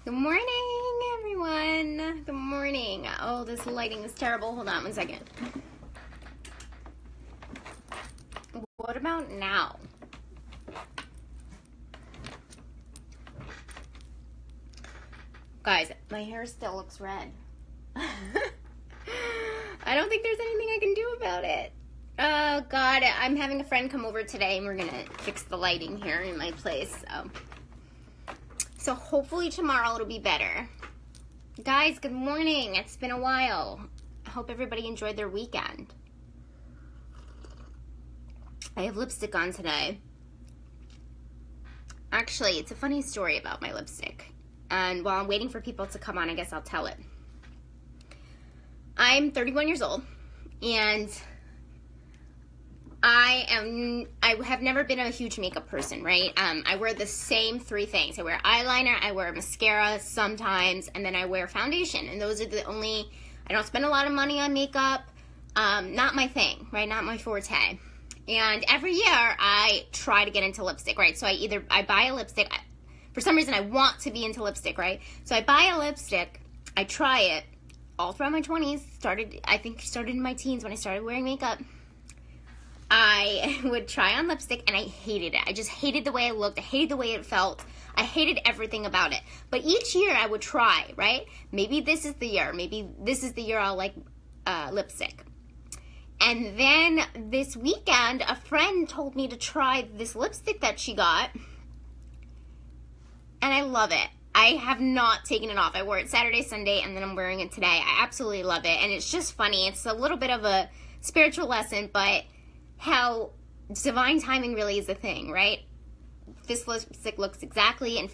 Good morning, everyone. Good morning. Oh, this lighting is terrible. Hold on one second. What about now? Guys, my hair still looks red. I don't think there's anything I can do about it. Oh, God. I'm having a friend come over today, and we're going to fix the lighting here in my place. So hopefully tomorrow it'll be better. Guys, good morning. It's been a while. I hope everybody enjoyed their weekend. I have lipstick on today. Actually, it's a funny story about my lipstick. And while I'm waiting for people to come on, I guess I'll tell it. I'm 31 years old, and I have never been a huge makeup person, right? I wear the same three things. I wear eyeliner, I wear mascara sometimes, and then I wear foundation. And those are the only, I don't spend a lot of money on makeup. Not my thing, right? Not my forte. And every year I try to get into lipstick, right? So I buy a lipstick. For some reason I want to be into lipstick, right? So I buy a lipstick, I try it all throughout my 20s. I think started in my teens when I started wearing makeup. I would try on lipstick, and I hated it. I just hated the way it looked. I hated the way it felt. I hated everything about it. But each year I would try, right? Maybe this is the year. Maybe this is the year I'll like lipstick. And then this weekend, a friend told me to try this lipstick that she got. And I love it. I have not taken it off. I wore it Saturday, Sunday, and then I'm wearing it today. I absolutely love it. And it's just funny. It's a little bit of a spiritual lesson, but how divine timing really is a thing, right? This lipstick looks exactly and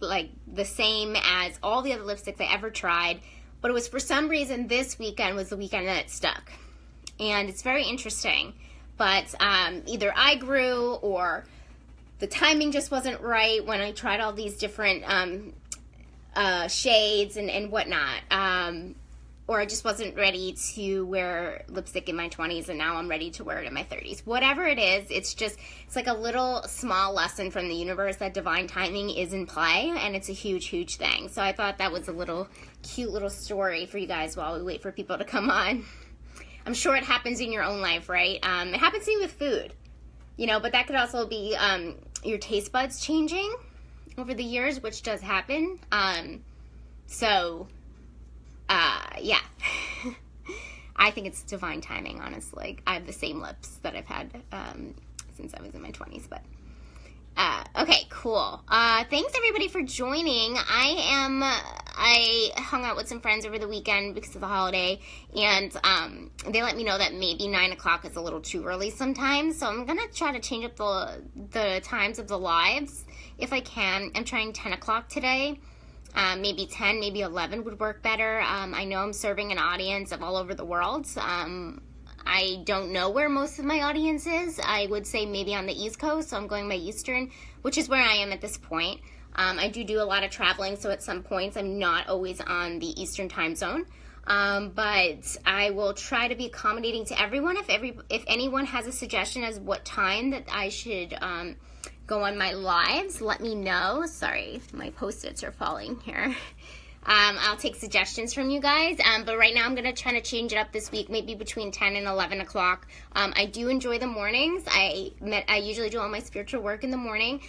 like the same as all the other lipsticks I ever tried, but it was for some reason this weekend was the weekend that it stuck. And it's very interesting, but either I grew or the timing just wasn't right when I tried all these different shades and whatnot. Or I just wasn't ready to wear lipstick in my 20s, and now I'm ready to wear it in my 30s. Whatever it is, it's like a little small lesson from the universe that divine timing is in play, and it's a huge, huge thing. So I thought that was a little cute little story for you guys while we wait for people to come on. I'm sure it happens in your own life, right? It happens to me with food, but that could also be your taste buds changing over the years, which does happen. Yeah, I think it's divine timing, honestly. I have the same lips that I've had since I was in my 20s, but okay, cool. Thanks everybody for joining. I hung out with some friends over the weekend because of the holiday, and they let me know that maybe 9 o'clock is a little too early sometimes, so I'm gonna try to change up the times of the lives if I can. I'm trying 10 o'clock today. Maybe 10, maybe 11 would work better. I know I'm serving an audience of all over the world. I don't know where most of my audience is. I would say maybe on the East Coast, so I'm going by Eastern, which is where I am at this point. I do a lot of traveling, so at some points I'm not always on the Eastern time zone. But I will try to be accommodating to everyone. If anyone has a suggestion as what time that I should go on my lives, let me know. Sorry, my Post-its are falling here. I'll take suggestions from you guys, but right now I'm going to try to change it up this week, maybe between 10 and 11 o'clock. I do enjoy the mornings. I usually do all my spiritual work in the morning,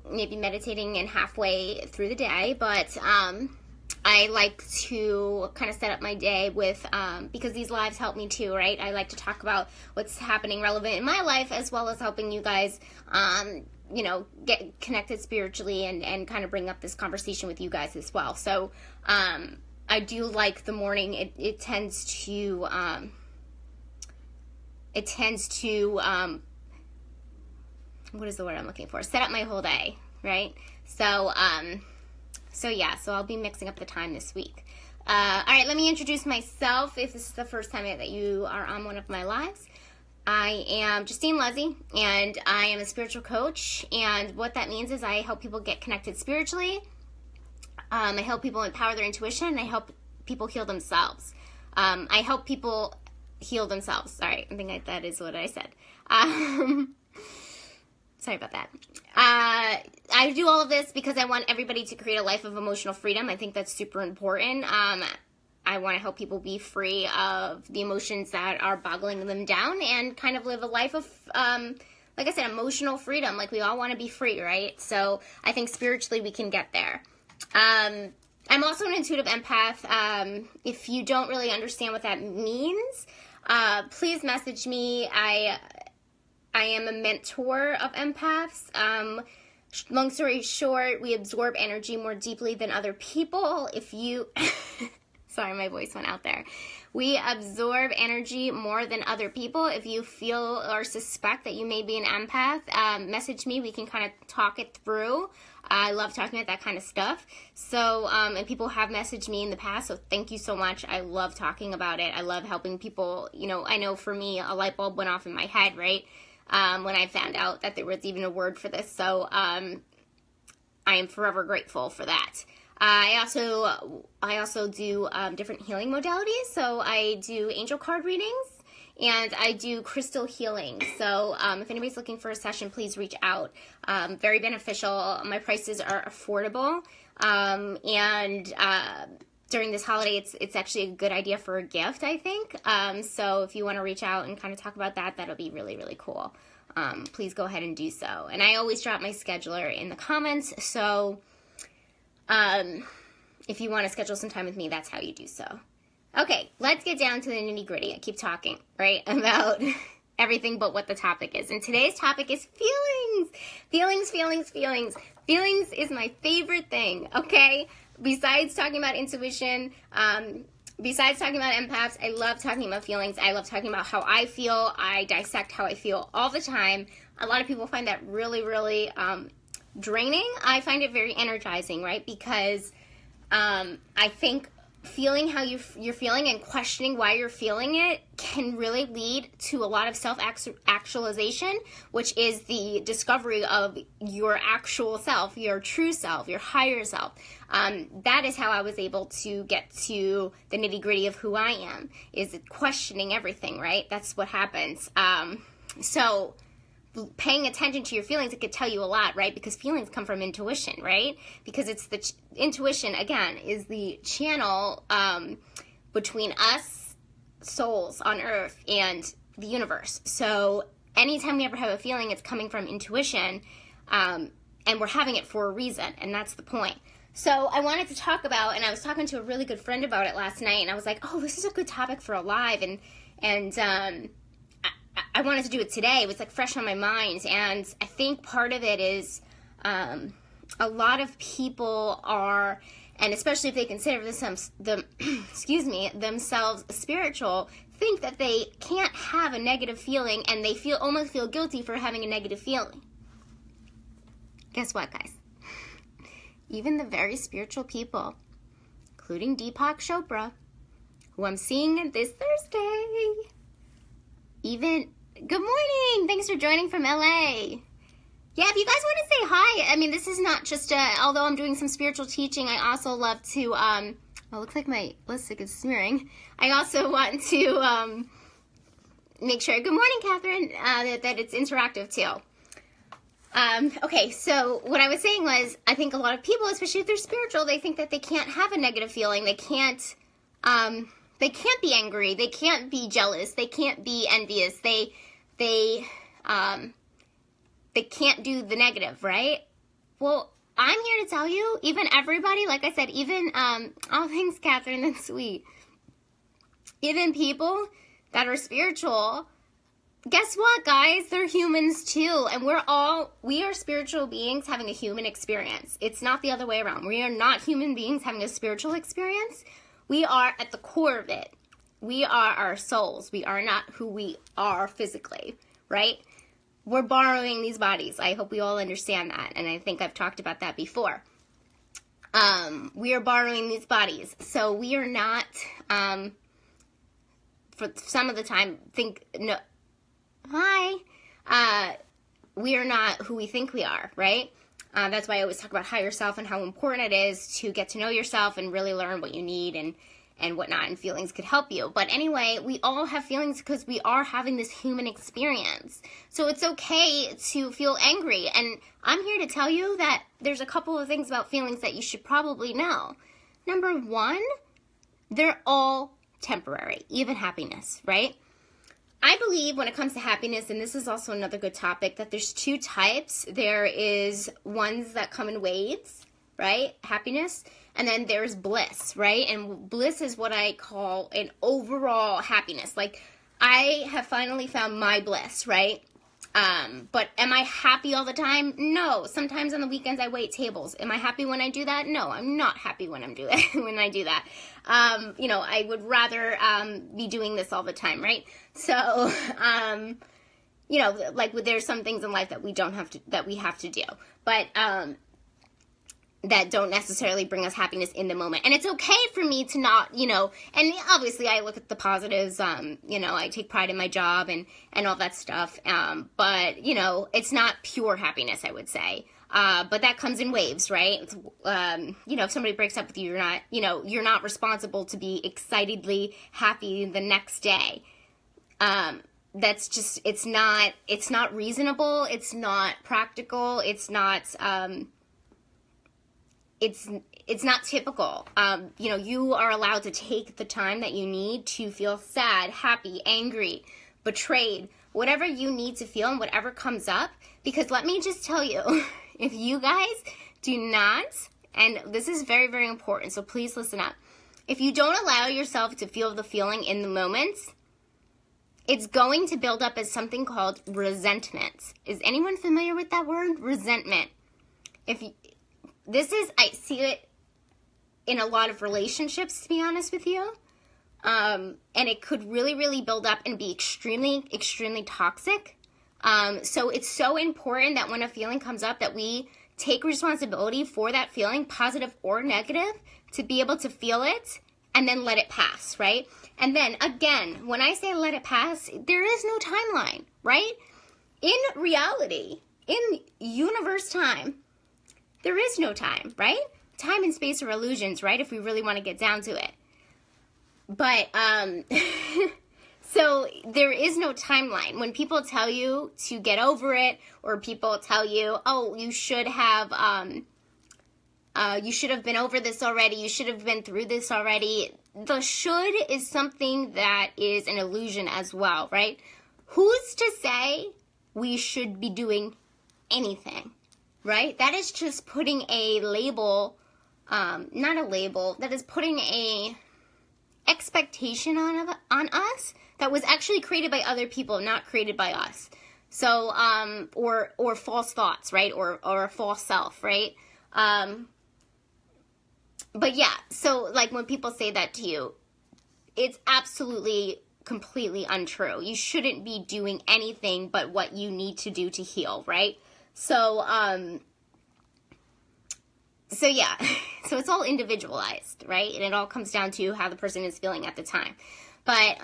maybe meditating and halfway through the day, but I like to kind of set up my day with, because these lives help me too, right? I like to talk about what's happening relevant in my life, as well as helping you guys, get connected spiritually and kind of bring up this conversation with you guys as well. So, I do like the morning. It tends to, what is the word I'm looking for? Set up my whole day, right? So yeah, so I'll be mixing up the time this week. All right, let me introduce myself if this is the first time that you are on one of my lives. I am Justine Lezzi, and I am a spiritual coach, and what that means is I help people get connected spiritually. I help people empower their intuition, and I help people heal themselves. I help people heal themselves. Sorry, I think that is what I said. Sorry about that. I do all of this because I want everybody to create a life of emotional freedom. I think that's super important. I want to help people be free of the emotions that are boggling them down and kind of live a life of, like I said, emotional freedom. Like, we all want to be free, right? So I think spiritually we can get there. I'm also an intuitive empath. If you don't really understand what that means, please message me. I am a mentor of empaths. Long story short, we absorb energy more deeply than other people. If you... Sorry, my voice went out there. We absorb energy more than other people. If you feel or suspect that you may be an empath, message me. We can kind of talk it through. I love talking about that kind of stuff. So, and people have messaged me in the past, so thank you so much. I love talking about it. I love helping people. You know, I know for me, a light bulb went off in my head, right? When I found out that there was even a word for this. So, I am forever grateful for that. I also do different healing modalities. So I do angel card readings and I do crystal healing. So if anybody's looking for a session, please reach out. Very beneficial. My prices are affordable. And during this holiday, it's actually a good idea for a gift, I think. So if you want to reach out and kind of talk about that, that'll be really, really cool. Please go ahead and do so. And I always drop my scheduler in the comments. So if you want to schedule some time with me, that's how you do so. Okay, let's get down to the nitty-gritty. I keep talking, right, about everything but what the topic is. And today's topic is feelings. Feelings, feelings, feelings. Feelings is my favorite thing, okay? Besides talking about intuition, besides talking about empaths, I love talking about feelings. I love talking about how I feel. I dissect how I feel all the time. A lot of people find that really, really draining. I find it very energizing, right? Because I think feeling how you're feeling and questioning why you're feeling it can really lead to a lot of self-actualization, which is the discovery of your actual self, your true self, your higher self. That is how I was able to get to the nitty-gritty of who I am, is questioning everything, right? That's what happens. So paying attention to your feelings, it could tell you a lot, right? Because feelings come from intuition, right? Because it's the intuition, again, is the channel between us souls on Earth and the universe. So anytime we ever have a feeling, it's coming from intuition, and we're having it for a reason, and that's the point. So I wanted to talk about, and I was talking to a really good friend about it last night, and I was like, oh, this is a good topic for a live, and I wanted to do it today. It was like fresh on my mind, and I think part of it is a lot of people are, and especially if they consider themselves spiritual, think that they can't have a negative feeling, and they almost feel guilty for having a negative feeling. Guess what, guys? Even the very spiritual people, including Deepak Chopra, who I'm seeing this Thursday, good morning! Thanks for joining from LA. Yeah, if you guys want to say hi, I mean, this is not just although I'm doing some spiritual teaching, I also love to, oh, looks like my lipstick is smearing. I also want to make sure, good morning, Catherine, that it's interactive too. Okay, so what I was saying was, I think a lot of people, especially if they're spiritual, they think that they can't have a negative feeling. They can't be angry. They can't be jealous. They can't be envious. They can't do the negative, right? Well, I'm here to tell you, even everybody, like I said, even, oh, thanks, Catherine, that's sweet. Even people that are spiritual, guess what, guys? They're humans too, and we are spiritual beings having a human experience. It's not the other way around. We are not human beings having a spiritual experience. We are at the core of it. We are our souls. We are not who we are physically, right? We're borrowing these bodies. I hope we all understand that, and I think I've talked about that before. We are borrowing these bodies, so we are not, for some of the time, we are not who we think we are, right? That's why I always talk about higher self and how important it is to get to know yourself and really learn what you need and whatnot, and feelings could help you. But anyway, we all have feelings because we are having this human experience. So it's okay to feel angry. And I'm here to tell you that there's a couple of things about feelings that you should probably know. Number one, they're all temporary, even happiness, right? I believe when it comes to happiness, and this is also another good topic, that there's two types. There is ones that come in waves, right? Happiness. And then there's bliss, right? And bliss is what I call an overall happiness. Like, I have finally found my bliss, right? But am I happy all the time? No. Sometimes on the weekends I wait tables. Am I happy when I do that? No, I'm not happy when I do that. I would rather be doing this all the time, right? So, there's some things in life that we have to do. But that don't necessarily bring us happiness in the moment. And it's okay for me to not, and obviously I look at the positives, I take pride in my job and all that stuff. But, it's not pure happiness, I would say. But that comes in waves, right? If somebody breaks up with you, you're not responsible to be excitedly happy the next day. That's just, it's not reasonable. It's not practical. It's not, it's not typical. You are allowed to take the time that you need to feel sad, happy, angry, betrayed, whatever you need to feel and whatever comes up. Because let me just tell you, if you guys do not, and this is very, very important, so please listen up. If you don't allow yourself to feel the feeling in the moment, it's going to build up as something called resentment. Is anyone familiar with that word? Resentment. I see it in a lot of relationships, to be honest with you. And it could really, really build up and be extremely, extremely toxic. So it's so important that when a feeling comes up that we take responsibility for that feeling, positive or negative, to be able to feel it and then let it pass, right? And then, again, when I say let it pass, there is no timeline, right? In reality, in universe time, there is no time, right? Time and space are illusions, right? If we really want to get down to it. But, so there is no timeline. When people tell you to get over it, or people tell you, oh, you should have been over this already, you should have been through this already. The should is something that is an illusion as well, right? Who's to say we should be doing anything, right? That is just putting a label, not a label, that is putting a expectation on us that was actually created by other people, not created by us. So, or false thoughts, right? Or a false self, right? But yeah, so like when people say that to you, it's absolutely, completely untrue. You shouldn't be doing anything but what you need to do to heal, right? So yeah, so it's all individualized, right? And it all comes down to how the person is feeling at the time. But,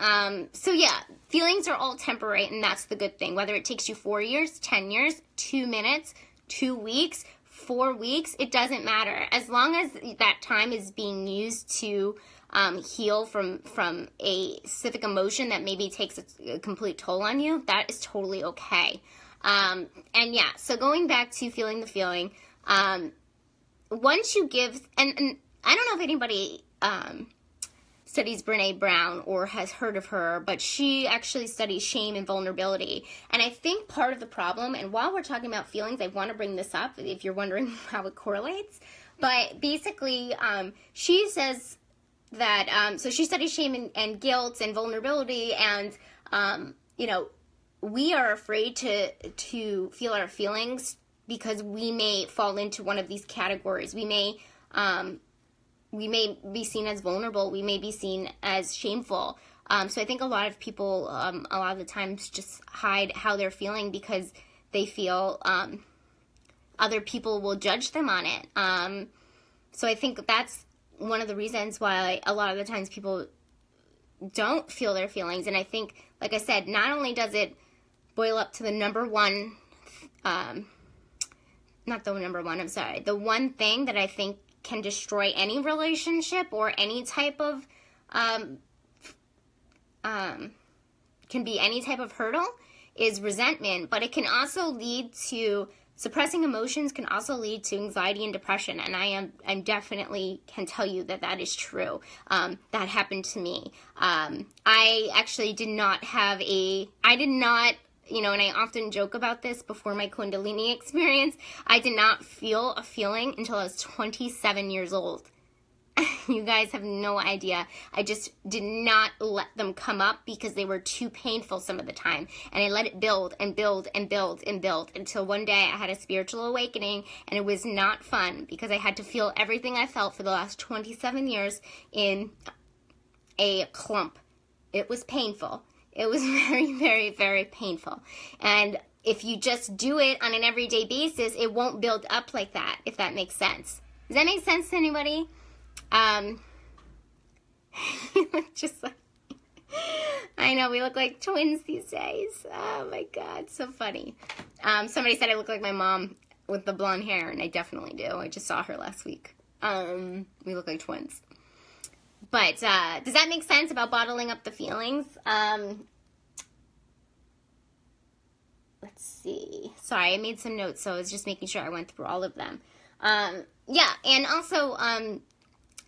so yeah, feelings are all temporary, and that's the good thing. Whether it takes you 4 years, 10 years, 2 minutes, 2 weeks, 4 weeks, it doesn't matter. As long as that time is being used to heal from a specific emotion that maybe takes a complete toll on you, that is totally okay. And yeah, so going back to feeling the feeling, once you give, and I don't know if anybody studies Brené Brown or has heard of her, but she actually studies shame and vulnerability. And I think part of the problem, and while we're talking about feelings, I want to bring this up if you're wondering how it correlates. But basically, she says that, so she studies shame and guilt and vulnerability, and, we are afraid to feel our feelings because we may fall into one of these categories. We may be seen as vulnerable. We may be seen as shameful. So I think a lot of people, a lot of the times, just hide how they're feeling because they feel other people will judge them on it. So I think that's one of the reasons why a lot of the times people don't feel their feelings. And I think, like I said, not only does it boil up to the the one thing that I think can destroy any relationship or any type of can be any type of hurdle is resentment, but it can also lead to suppressing emotions, can also lead to anxiety and depression. And I'm definitely can tell you that that is true. That happened to me. I actually did not you know, and I often joke about this before my Kundalini experience, I did not feel a feeling until I was 27 years old. You guys have no idea. I just did not let them come up because they were too painful some of the time. And I let it build and build and build and build until one day I had a spiritual awakening, and it was not fun because I had to feel everything I felt for the last 27 years in a clump. It was painful. It was very, very, very painful. And if you just do it on an everyday basis, it won't build up like that, if that makes sense. Does that make sense to anybody? Just like, I know, we look like twins these days. Oh my God, so funny. Somebody said I look like my mom with the blonde hair, and I definitely do. I just saw her last week. We look like twins. But, does that make sense about bottling up the feelings? Let's see. Sorry, I made some notes, so I was just making sure I went through all of them. Yeah, and also,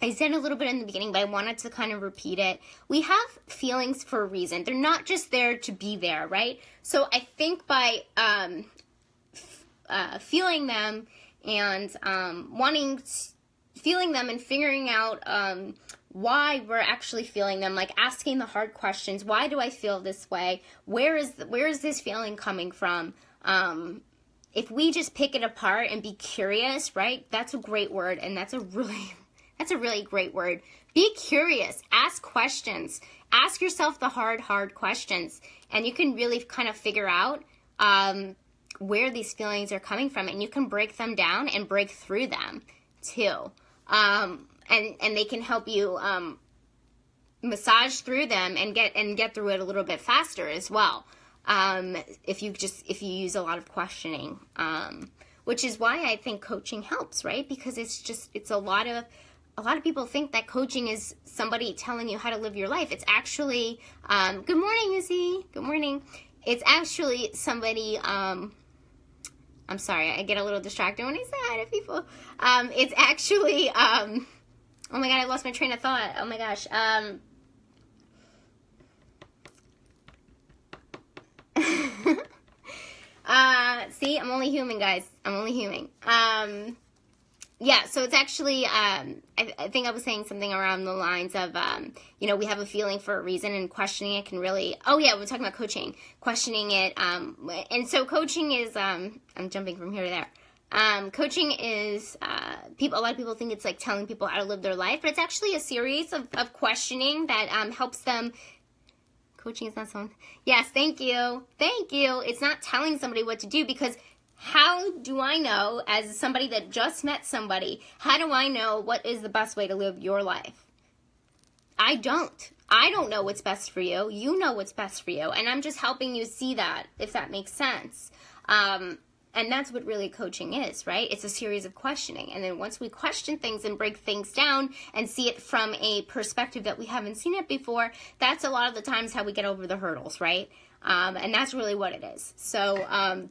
I said a little bit in the beginning, but I wanted to kind of repeat it. We have feelings for a reason. They're not just there to be there, right? So I think by feeling them and feeling them and figuring out why we're actually feeling them, like asking the hard questions. Why do I feel this way? Where is this feeling coming from? If we just pick it apart and be curious, right? That's a great word, and that's a really great word. Be curious. Ask questions. Ask yourself the hard questions. And you can really kind of figure out where these feelings are coming from. And you can break them down and break through them, too. And they can help you massage through them and get through it a little bit faster as well. If you use a lot of questioning. Which is why I think coaching helps, right? Because it's a lot of people think that coaching is somebody telling you how to live your life. It's actually, good morning, Izzy. Good morning. It's actually somebody, I'm sorry, I get a little distracted when I say hi to people. It's actually, oh my God, I lost my train of thought. Oh my gosh. See, I'm only human, guys. I'm only human. Yeah, so it's actually, I think I was saying something around the lines of, you know, we have a feeling for a reason, and questioning it can really, oh yeah, we're talking about coaching, questioning it, and so coaching is, I'm jumping from here to there. Coaching is, a lot of people think it's like telling people how to live their life, but it's actually a series of questioning that, helps them. Coaching is not someone, yes, thank you. It's not telling somebody what to do, because how do I know, as somebody that just met somebody, how do I know what is the best way to live your life? I don't know what's best for you. You know what's best for you. And I'm just helping you see that, if that makes sense. And that's what really coaching is, right? It's a series of questioning. And then once we question things and break things down and see it from a perspective that we haven't seen it before, that's a lot of the times how we get over the hurdles, right? And that's really what it is. So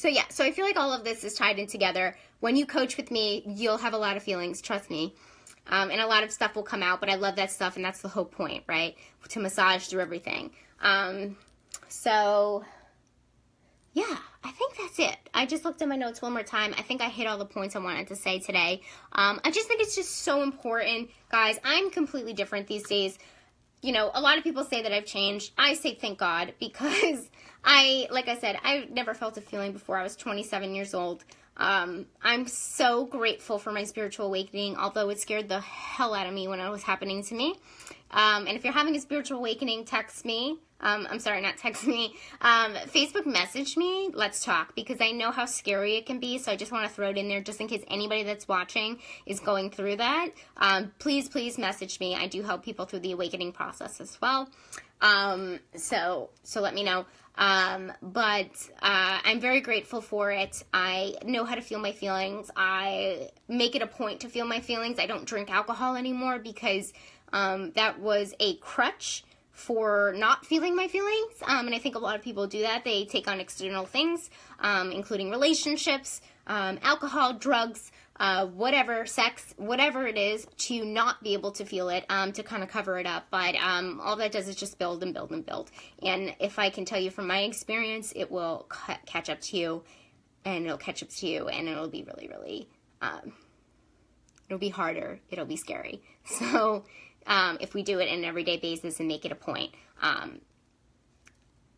yeah, so I feel like all of this is tied in together. When you coach with me, you'll have a lot of feelings, trust me. And a lot of stuff will come out, but I love that stuff, and that's the whole point, right? To massage through everything. So, yeah, I think that's it. I just looked at my notes one more time. I think I hit all the points I wanted to say today. I just think it's just so important. Guys, I'm completely different these days. You know, a lot of people say that I've changed. I say thank God, because like I said, I never felt a feeling before I was 27 years old. I'm so grateful for my spiritual awakening, although it scared the hell out of me when it was happening to me. And if you're having a spiritual awakening, text me. I'm sorry, not text me. Facebook message me. Let's talk, because I know how scary it can be. So I just want to throw it in there just in case anybody that's watching is going through that. Please message me. I do help people through the awakening process as well. So let me know. But I'm very grateful for it. I know how to feel my feelings. I make it a point to feel my feelings. I don't drink alcohol anymore because that was a crutch for not feeling my feelings. And I think a lot of people do that. They take on external things, including relationships, alcohol, drugs, whatever, sex, whatever it is, to not be able to feel it, to kind of cover it up. But all that does is just build and build and build. And if I can tell you from my experience, it will catch up to you, and it'll catch up to you, and it'll be really, really, it'll be harder. It'll be scary. So if we do it on an everyday basis and make it a point,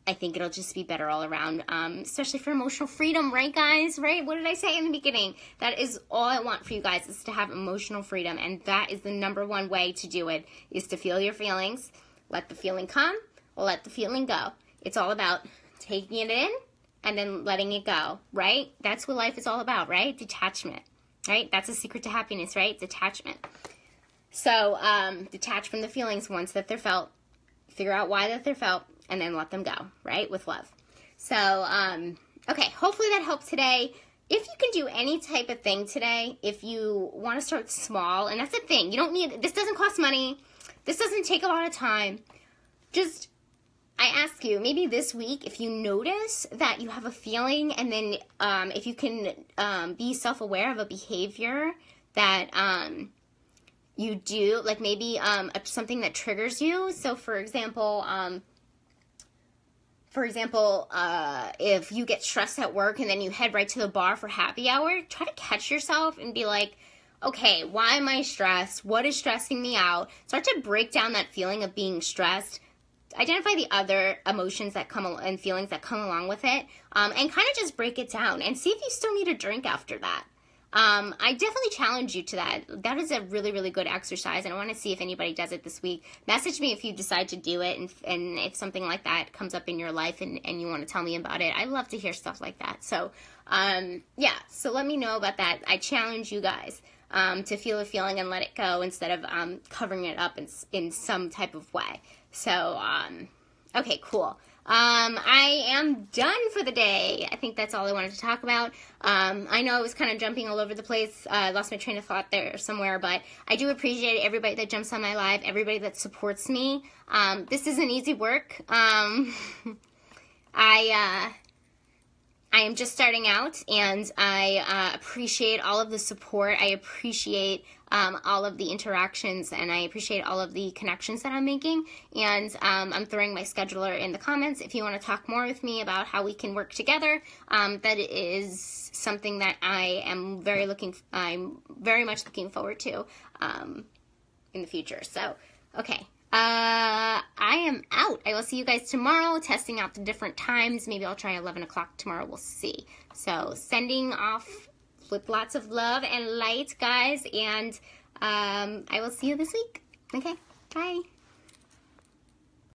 I think it'll just be better all around, especially for emotional freedom, right, guys? Right? What did I say in the beginning? That is all I want for you guys, is to have emotional freedom, and that is the #1 way to do it, is to feel your feelings, let the feeling come, or let the feeling go. It's all about taking it in and then letting it go, right? That's what life is all about, right? Detachment, right? That's the secret to happiness, right? Detachment. So, detach from the feelings once that they're felt, figure out why that they're felt, and then let them go, right? With love. So, okay, hopefully that helped today. If you can do any type of thing today, if you want to start small, and that's the thing, you don't need, this doesn't cost money, this doesn't take a lot of time, just, I ask you, maybe this week, if you notice that you have a feeling, and then if you can be self-aware of a behavior that you do, like maybe something that triggers you. So for example, if you get stressed at work and then you head right to the bar for happy hour, try to catch yourself and be like, okay, why am I stressed? What is stressing me out? Start to break down that feeling of being stressed. Identify the other emotions that come and feelings that come along with it, and kind of just break it down and see if you still need a drink after that. I definitely challenge you to that. That is a really, really good exercise, and I want to see if anybody does it this week. Message me if you decide to do it, and if something like that comes up in your life and you want to tell me about it. I love to hear stuff like that. So, yeah, so let me know about that. I challenge you guys to feel a feeling and let it go instead of covering it up in some type of way. So, okay, cool. I am done for the day. I think that's all I wanted to talk about. I know I was kind of jumping all over the place. I lost my train of thought there somewhere, but I do appreciate everybody that jumps on my live, everybody that supports me. This isn't easy work. I am just starting out, and I appreciate all of the support. I appreciate all of the interactions, and I appreciate all of the connections that I'm making. And I'm throwing my scheduler in the comments if you want to talk more with me about how we can work together. That is something that I'm very much looking forward to in the future. So, okay. I am out. I will see you guys tomorrow, testing out the different times. Maybe I'll try 11 o'clock tomorrow. We'll see. So, sending off with lots of love and light, guys. And I will see you this week. Okay, bye.